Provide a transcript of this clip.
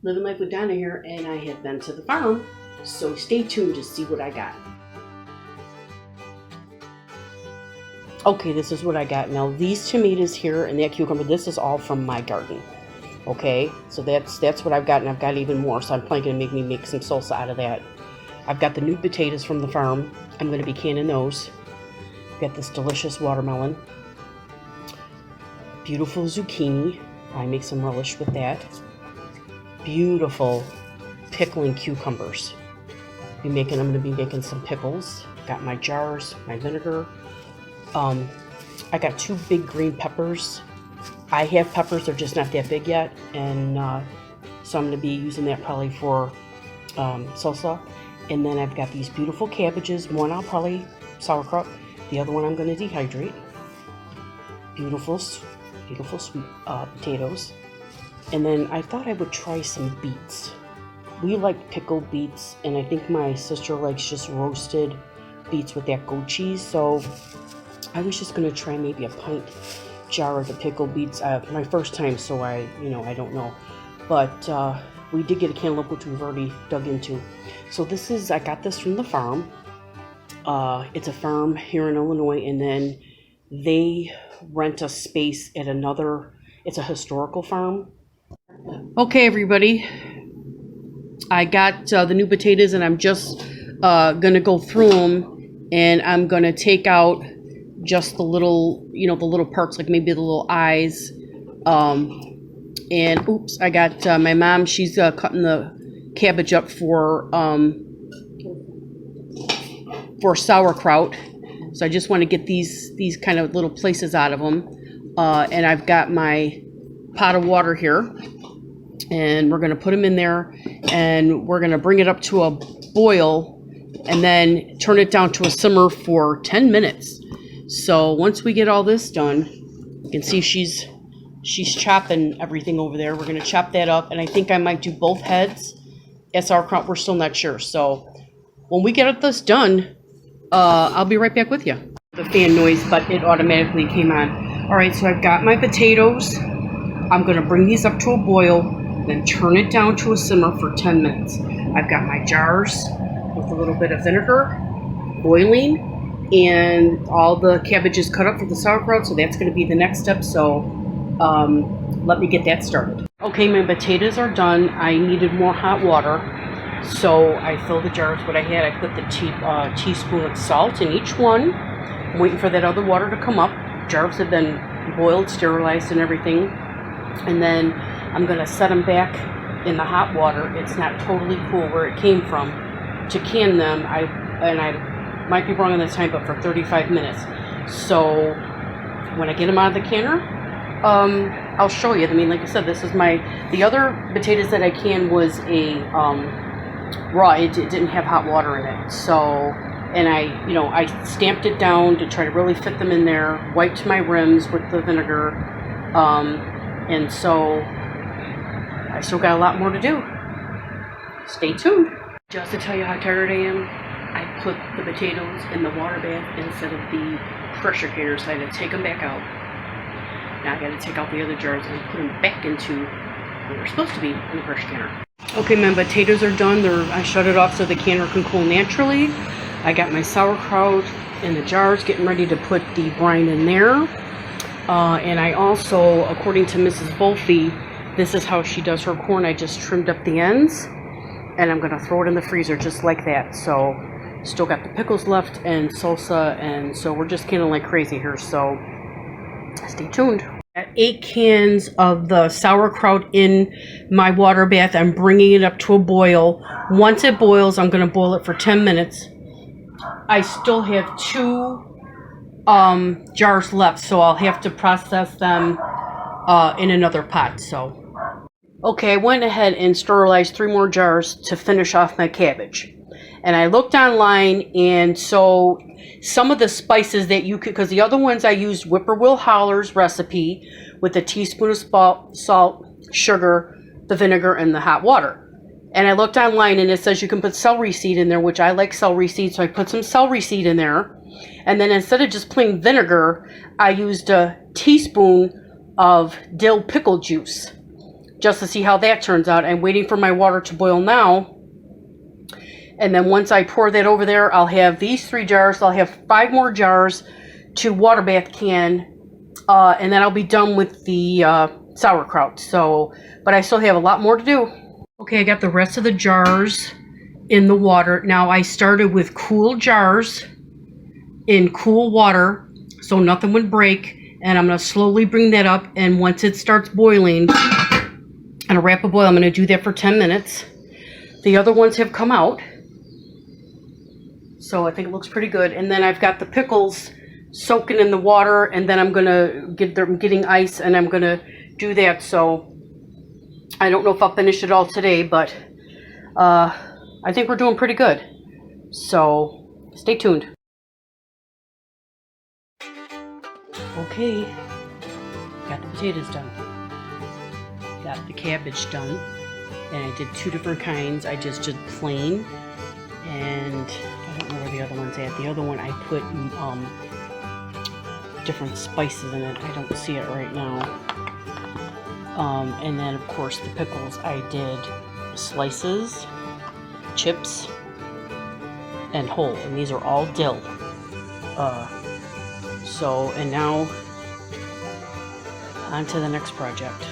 living life with Donna here, and I have been to the farm, so stay tuned to see what I got. Okay, this is what I got. Now these tomatoes here and that cucumber, this is all from my garden. Okay, so that's what I've got, and I've got even more, so I'm probably going to make some salsa out of that. I've got the new potatoes from the farm. I'm going to be canning those. I've got this delicious watermelon. Beautiful zucchini. I make some relish with that. Beautiful pickling cucumbers. I'm going to be making some pickles. Got my jars, my vinegar. I got 2 big green peppers. I have peppers, they're just not that big yet, and so I'm going to be using that probably for salsa. And then I've got these beautiful cabbages. One I'll probably sauerkraut. The other one I'm going to dehydrate. Beautiful sweet potatoes. And then I thought I would try some beets. We like pickled beets, and I think my sister likes just roasted beets with that goat cheese. So I was just going to try maybe a pint jar of the pickled beets. My first time, so I don't know. But we did get a cantaloupe, which we've already dug into. So I got this from the farm. It's a farm here in Illinois, and then they rent a space at another, it's a historical farm. Okay, everybody. I got the new potatoes, and I'm just gonna go through them, and I'm gonna take out just the little, the little parts, like maybe the little eyes. And oops, I got my mom, she's cutting the cabbage up for sauerkraut. So I just want to get these kind of little places out of them. And I've got my pot of water here, and we're going to put them in there, and we're going to bring it up to a boil, and then turn it down to a simmer for 10 minutes. So once we get all this done, you can see she's chopping everything over there. We're going to chop that up, and I think I might do both heads as sauerkraut. We're still not sure. So when we get this done, I'll be right back with you. The fan noise, but it automatically came on. All right, so I've got my potatoes. I'm going to bring these up to a boil, then turn it down to a simmer for 10 minutes. I've got my jars with a little bit of vinegar boiling, and all the cabbages cut up for the sauerkraut, so that's going to be the next step. So let me get that started. Okay, my potatoes are done. I needed more hot water, so I filled the jars. What I had, I put the teaspoon of salt in each one. I'm waiting for that other water to come up. Jars have been boiled, sterilized, and everything. And then I'm going to set them back in the hot water. It's not totally cool where it came from. To can them, I might be wrong on the time, but for 35 minutes. So when I get them out of the canner, I'll show you. I mean, like I said, this is the other potatoes that I canned was a raw. It didn't have hot water in it. So, and I stamped it down to try to really fit them in there, wiped my rims with the vinegar, and so I still got a lot more to do. Stay tuned. Just to tell you how tired I am, I put the potatoes in the water bath instead of the pressure canner, so I had to take them back out. Now I got to take out the other jars and put them back into where they're supposed to be, in the pressure canner. Okay, my potatoes are done. I shut it off so the canner can cool naturally. I got my sauerkraut in the jars, getting ready to put the brine in there. And I also, according to Mrs. Volfe, this is how she does her corn. I just trimmed up the ends, and I'm going to throw it in the freezer just like that. So still got the pickles left and salsa, and so we're just canning like crazy here. So stay tuned. Got 8 cans of the sauerkraut in my water bath. I'm bringing it up to a boil. Once it boils, I'm going to boil it for 10 minutes. I still have 2 jars left, so I'll have to process them in another pot. So okay, I went ahead and sterilized 3 more jars to finish off my cabbage. And I looked online, and so some of the spices that you could, because the other ones I used Whippoorwill Holler's recipe with a teaspoon of salt, sugar, the vinegar, and the hot water. And I looked online, and it says you can put celery seed in there, which I like celery seed, so I put some celery seed in there. And then instead of just plain vinegar, I used a teaspoon of dill pickle juice. just to see how that turns out. I'm waiting for my water to boil now. And then once I pour that over there, I'll have these 3 jars. I'll have 5 more jars to water bath can. And then I'll be done with the sauerkraut. But I still have a lot more to do. Okay, I got the rest of the jars in the water. Now I started with cool jars in cool water so nothing would break. And I'm going to slowly bring that up. And once it starts boiling, and a rapid boil, I'm going to do that for 10 minutes. The other ones have come out. So I think it looks pretty good. And then I've got the pickles soaking in the water, and then I'm getting ice, and I'm gonna do that. So I don't know if I'll finish it all today, but I think we're doing pretty good. So stay tuned. Okay, got the potatoes done. Got the cabbage done, and I did 2 different kinds. I just did plain, and I don't know where the other one's at. The other one I put different spices in it. I don't see it right now. And then of course the pickles, I did slices, chips, and whole, and these are all dill. And now on to the next project.